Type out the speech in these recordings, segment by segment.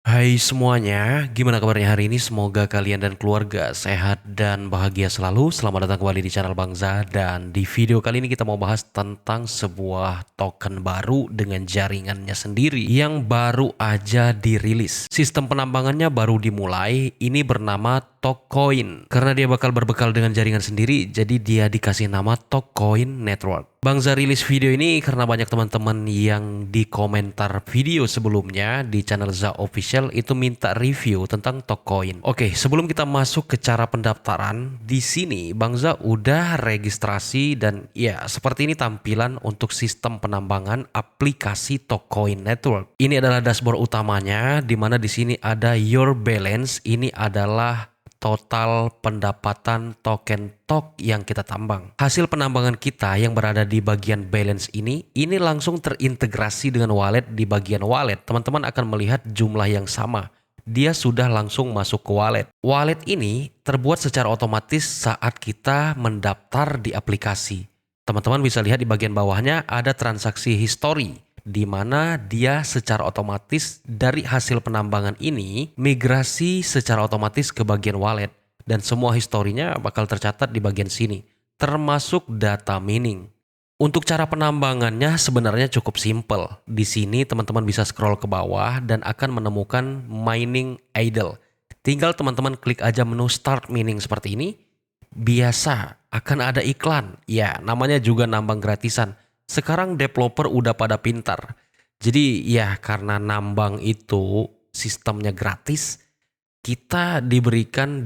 Hai semuanya, gimana kabarnya hari ini? Semoga kalian dan keluarga sehat dan bahagia selalu. Selamat datang kembali di channel Bangza dan di video kali ini kita mau bahas tentang sebuah token baru dengan jaringannya sendiri yang baru aja dirilis. Sistem penambangannya baru dimulai, ini bernama Tokcoin. Karena dia bakal berbekal dengan jaringan sendiri, jadi dia dikasih nama Tokcoin Network. Bangza rilis video ini karena banyak teman-teman yang di komentar video sebelumnya di channel Za Official itu minta review tentang Tokcoin. Oke, sebelum kita masuk ke cara pendaftaran, di sini Bangza udah registrasi dan ya seperti ini tampilan untuk sistem penambangan aplikasi Tokcoin Network. Ini adalah dashboard utamanya di mana di sini ada your balance, ini adalah total pendapatan token TOK yang kita tambang. Hasil penambangan kita yang berada di bagian balance ini langsung terintegrasi dengan wallet di bagian wallet. Teman-teman akan melihat jumlah yang sama. Dia sudah langsung masuk ke wallet. Wallet ini terbuat secara otomatis saat kita mendaftar di aplikasi. Teman-teman bisa lihat di bagian bawahnya ada transaksi history, di mana dia secara otomatis dari hasil penambangan ini migrasi secara otomatis ke bagian wallet dan semua historinya bakal tercatat di bagian sini, termasuk data mining. Untuk cara penambangannya sebenarnya cukup simple. Di sini teman-teman bisa scroll ke bawah dan akan menemukan mining idle. Tinggal teman-teman klik aja menu start mining seperti ini. Biasa akan ada iklan. Ya, namanya juga nambang gratisan. Sekarang developer udah pada pintar. Jadi ya karena nambang itu sistemnya gratis, kita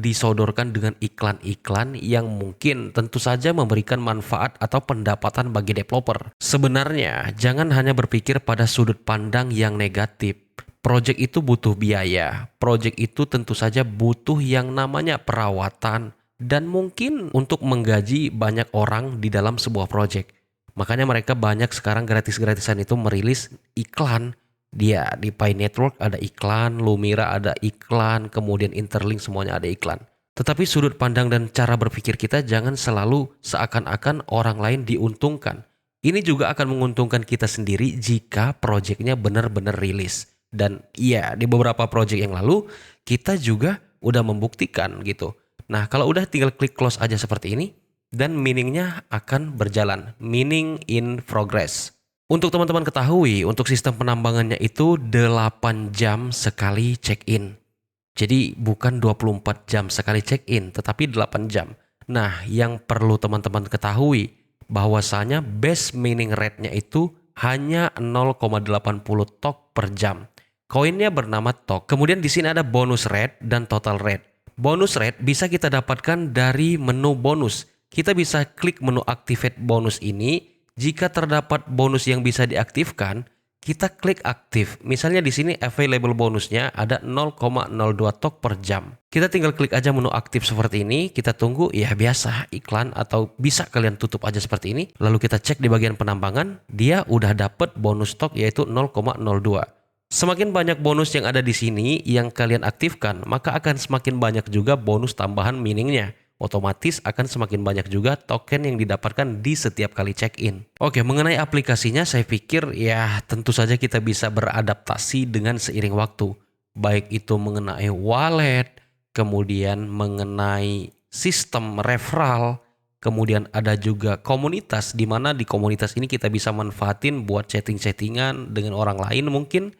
disodorkan dengan iklan-iklan yang mungkin tentu saja memberikan manfaat atau pendapatan bagi developer. Sebenarnya jangan hanya berpikir pada sudut pandang yang negatif. Project itu butuh biaya. Project itu tentu saja butuh yang namanya perawatan dan mungkin untuk menggaji banyak orang di dalam sebuah project. Makanya mereka banyak sekarang gratis-gratisan itu merilis iklan. Dia di Pi Network ada iklan, Lumira ada iklan, kemudian Interlink semuanya ada iklan. Tetapi sudut pandang dan cara berpikir kita jangan selalu seakan-akan orang lain diuntungkan. Ini juga akan menguntungkan kita sendiri jika proyeknya benar-benar rilis. Dan iya, di beberapa proyek yang lalu kita juga udah membuktikan gitu. Nah, kalau udah tinggal klik close aja seperti ini dan miningnya akan berjalan. Mining in progress. Untuk teman-teman ketahui, untuk sistem penambangannya itu 8 jam sekali check-in. Jadi bukan 24 jam sekali check-in, tetapi 8 jam. Nah, yang perlu teman-teman ketahui bahwasanya base mining rate-nya itu hanya 0,80 TOK per jam. Koinnya bernama TOK. Kemudian di sini ada bonus rate dan total rate. Bonus rate bisa kita dapatkan dari menu bonus. Kita bisa klik menu activate bonus ini. Jika terdapat bonus yang bisa diaktifkan, kita klik aktif. Misalnya di sini available bonusnya ada 0,02 TOK per jam. Kita tinggal klik aja menu aktif seperti ini. Kita tunggu ya biasa iklan atau bisa kalian tutup aja seperti ini. Lalu kita cek di bagian penambangan, dia udah dapet bonus TOK yaitu 0,02. Semakin banyak bonus yang ada di sini yang kalian aktifkan, maka akan semakin banyak juga bonus tambahan miningnya. Otomatis akan semakin banyak juga token yang didapatkan di setiap kali check-in. Oke, mengenai aplikasinya saya pikir ya tentu saja kita bisa beradaptasi dengan seiring waktu. Baik itu mengenai wallet, kemudian mengenai sistem referral, kemudian ada juga komunitas di mana di komunitas ini kita bisa manfaatin buat chatting-chattingan dengan orang lain mungkin.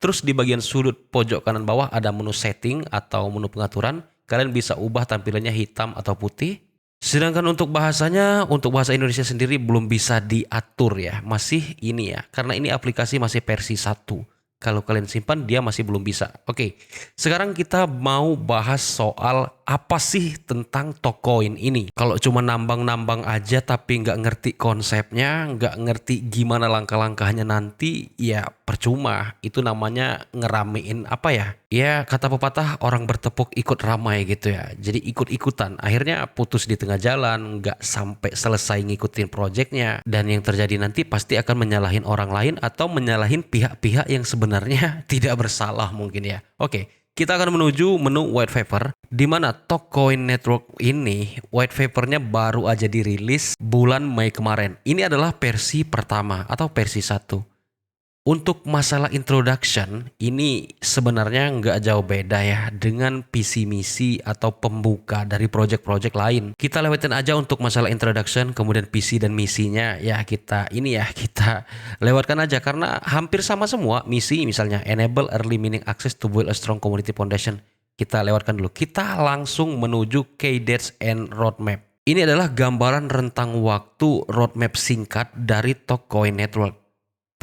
Terus di bagian sudut pojok kanan bawah ada menu setting atau menu pengaturan. Kalian bisa ubah tampilannya hitam atau putih. Sedangkan untuk bahasanya, untuk bahasa Indonesia sendiri belum bisa diatur ya. Masih ini ya, karena ini aplikasi masih versi 1. Kalau kalian simpan dia masih belum bisa. Oke, sekarang kita mau bahas soal apa sih tentang Tokcoin ini. Kalau cuma nambang-nambang aja tapi nggak ngerti konsepnya, nggak ngerti gimana langkah-langkahnya nanti, ya percuma. Itu namanya ngeramein apa ya? Ya kata pepatah orang bertepuk ikut ramai gitu ya. Jadi ikut-ikutan. Akhirnya putus di tengah jalan, nggak sampai selesai ngikutin proyeknya. Dan yang terjadi nanti pasti akan menyalahin orang lain atau menyalahin pihak-pihak yang sebenarnya tidak bersalah mungkin ya. Oke. Kita akan menuju menu white paper di mana Tokcoin Network ini white papernya baru aja dirilis bulan Mei kemarin. Ini adalah versi pertama atau versi 1. Untuk masalah introduction, ini sebenarnya nggak jauh beda ya dengan visi misi atau pembuka dari project-project lain. Kita lewatin aja untuk masalah introduction, kemudian visi dan misinya ya kita lewatkan aja karena hampir sama semua. Misi misalnya enable early meaning access to build a strong community foundation. Kita lewatkan dulu. Kita langsung menuju key dates and roadmap. Ini adalah gambaran rentang waktu roadmap singkat dari Tokcoin Network.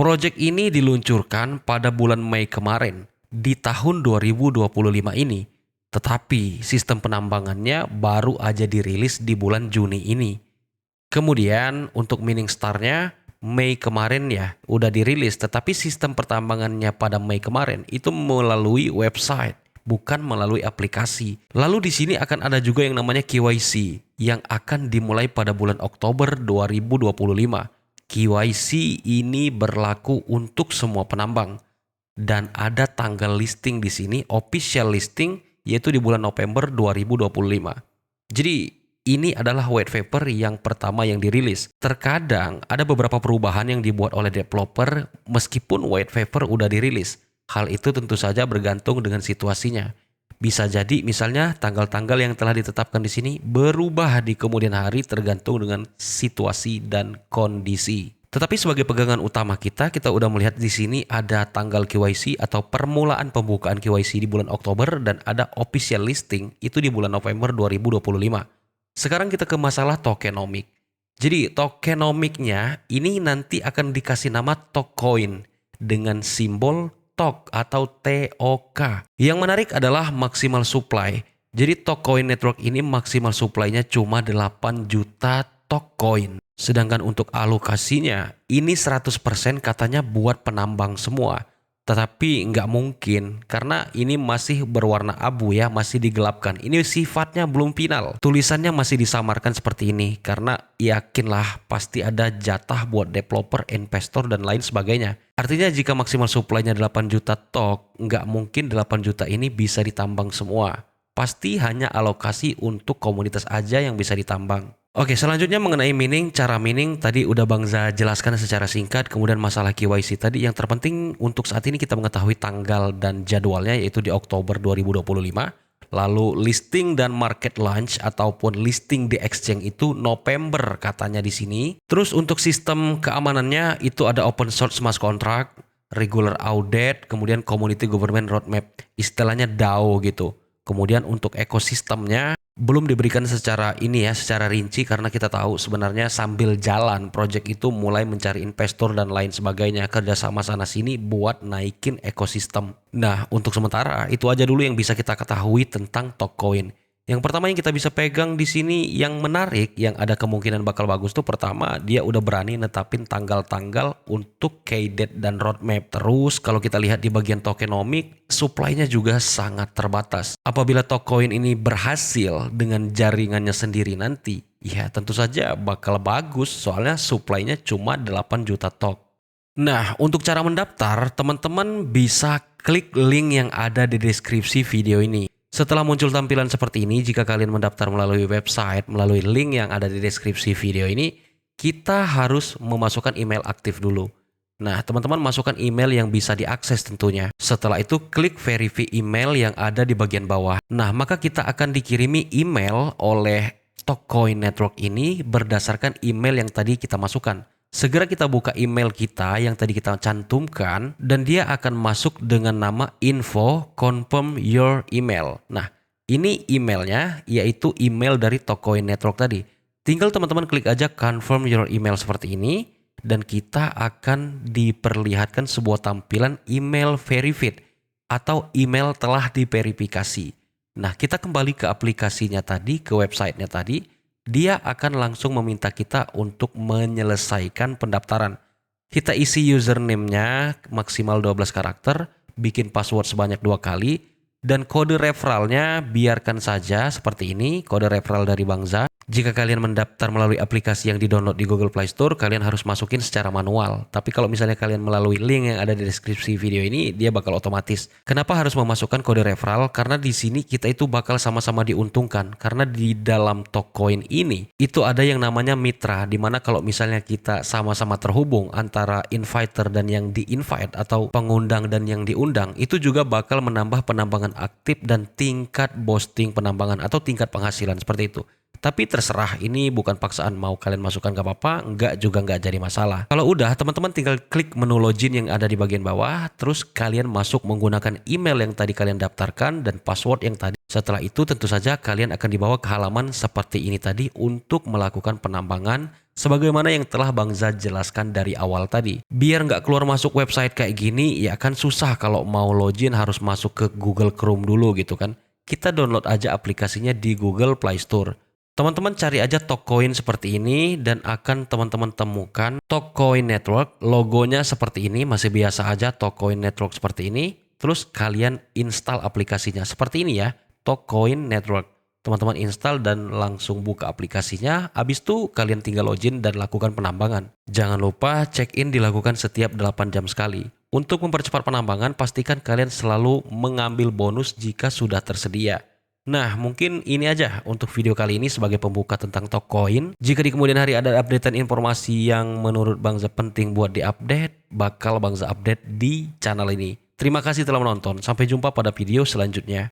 Proyek ini diluncurkan pada bulan Mei kemarin di tahun 2025 ini, tetapi sistem penambangannya baru aja dirilis di bulan Juni ini. Kemudian untuk mining startnya Mei kemarin ya udah dirilis, tetapi sistem pertambangannya pada Mei kemarin itu melalui website, bukan melalui aplikasi. Lalu di sini akan ada juga yang namanya KYC yang akan dimulai pada bulan Oktober 2025. KYC ini berlaku untuk semua penambang dan ada tanggal listing di sini, official listing yaitu di bulan November 2025. Jadi ini adalah white paper yang pertama yang dirilis. Terkadang ada beberapa perubahan yang dibuat oleh developer meskipun white paper udah dirilis. Hal itu tentu saja bergantung dengan situasinya. Bisa jadi misalnya tanggal-tanggal yang telah ditetapkan di sini berubah di kemudian hari tergantung dengan situasi dan kondisi. Tetapi sebagai pegangan utama kita udah melihat di sini ada tanggal KYC atau permulaan pembukaan KYC di bulan Oktober dan ada official listing itu di bulan November 2025. Sekarang kita ke masalah tokenomic. Jadi tokenomicnya ini nanti akan dikasih nama Tokcoin dengan simbol TOK atau TOK. Yang menarik adalah maksimal supply. Jadi Tokcoin Network ini maksimal supply-nya cuma 8 juta Tokcoin. Sedangkan untuk alokasinya ini 100% katanya buat penambang semua. Tetapi nggak mungkin karena ini masih berwarna abu ya, masih digelapkan. Ini sifatnya belum final. Tulisannya masih disamarkan seperti ini karena yakinlah pasti ada jatah buat developer, investor dan lain sebagainya. Artinya jika maksimal supply-nya 8 juta TOK, nggak mungkin 8 juta ini bisa ditambang semua. Pasti hanya alokasi untuk komunitas aja yang bisa ditambang. Oke, selanjutnya mengenai mining, cara mining tadi udah Bang Za jelaskan secara singkat, kemudian masalah KYC tadi yang terpenting untuk saat ini kita mengetahui tanggal dan jadwalnya yaitu di Oktober 2025. Lalu listing dan market launch ataupun listing di exchange itu November katanya di sini. Terus untuk sistem keamanannya itu ada open source smart contract, regular audit, kemudian community government roadmap, istilahnya DAO gitu. Kemudian untuk ekosistemnya belum diberikan secara rinci karena kita tahu sebenarnya sambil jalan project itu mulai mencari investor dan lain sebagainya, kerjasama sana sini buat naikin ekosistem. Nah untuk sementara itu aja dulu yang bisa kita ketahui tentang Tokcoin. Yang pertama yang kita bisa pegang di sini yang menarik yang ada kemungkinan bakal bagus tuh pertama dia udah berani netapin tanggal-tanggal untuk key date dan roadmap. Terus kalau kita lihat di bagian tokenomic supply-nya juga sangat terbatas. Apabila Tokcoin ini berhasil dengan jaringannya sendiri nanti, ya tentu saja bakal bagus soalnya supply-nya cuma 8 juta tok. Nah, untuk cara mendaftar, teman-teman bisa klik link yang ada di deskripsi video ini. Setelah muncul tampilan seperti ini, jika kalian mendaftar melalui website, melalui link yang ada di deskripsi video ini, kita harus memasukkan email aktif dulu. Nah, teman-teman masukkan email yang bisa diakses tentunya. Setelah itu, klik verify email yang ada di bagian bawah. Nah, maka kita akan dikirimi email oleh Tokcoin Network ini berdasarkan email yang tadi kita masukkan. Segera kita buka email kita yang tadi kita cantumkan dan dia akan masuk dengan nama info confirm your email. Nah, ini emailnya yaitu email dari Tokcoin Network tadi. Tinggal teman-teman klik aja confirm your email seperti ini dan kita akan diperlihatkan sebuah tampilan email verified atau email telah diverifikasi. Nah, kita kembali ke aplikasinya tadi, ke websitenya tadi. Dia akan langsung meminta kita untuk menyelesaikan pendaftaran. Kita isi username-nya maksimal 12 karakter, bikin password sebanyak 2 kali, Dan kode referralnya biarkan saja seperti ini, kode referral dari Bang Za. Jika kalian mendaftar melalui aplikasi yang di-download di Google Play Store, kalian harus masukin secara manual. Tapi kalau misalnya kalian melalui link yang ada di deskripsi video ini, dia bakal otomatis. Kenapa harus memasukkan kode referral? Karena di sini kita itu bakal sama-sama diuntungkan. Karena di dalam Tokoin ini, itu ada yang namanya mitra, dimana kalau misalnya kita sama-sama terhubung antara inviter dan yang di-invite atau pengundang dan yang diundang, itu juga bakal menambah penambangan aktif dan tingkat boosting penambangan atau tingkat penghasilan seperti itu. Tapi terserah, ini bukan paksaan, mau kalian masukkan gak apa-apa, enggak juga nggak jadi masalah. Kalau udah, teman-teman tinggal klik menu login yang ada di bagian bawah, terus kalian masuk menggunakan email yang tadi kalian daftarkan dan password yang tadi. Setelah itu tentu saja kalian akan dibawa ke halaman seperti ini tadi untuk melakukan penambangan sebagaimana yang telah Bang Za jelaskan dari awal tadi. Biar nggak keluar masuk website kayak gini, ya kan susah kalau mau login harus masuk ke Google Chrome dulu gitu kan. Kita download aja aplikasinya di Google Play Store. Teman-teman cari aja Tokoin seperti ini dan akan teman-teman temukan Tokoin Network. Logonya seperti ini, masih biasa aja Tokoin Network seperti ini. Terus kalian install aplikasinya seperti ini ya, Tokoin Network. Teman-teman install dan langsung buka aplikasinya. Habis itu kalian tinggal login dan lakukan penambangan. Jangan lupa check-in dilakukan setiap 8 jam sekali. Untuk mempercepat penambangan, pastikan kalian selalu mengambil bonus jika sudah tersedia. Nah, mungkin ini aja untuk video kali ini sebagai pembuka tentang Tokoin. Jika di kemudian hari ada updatean informasi yang menurut Bang Za penting buat diupdate, bakal Bang Za update di channel ini. Terima kasih telah menonton. Sampai jumpa pada video selanjutnya.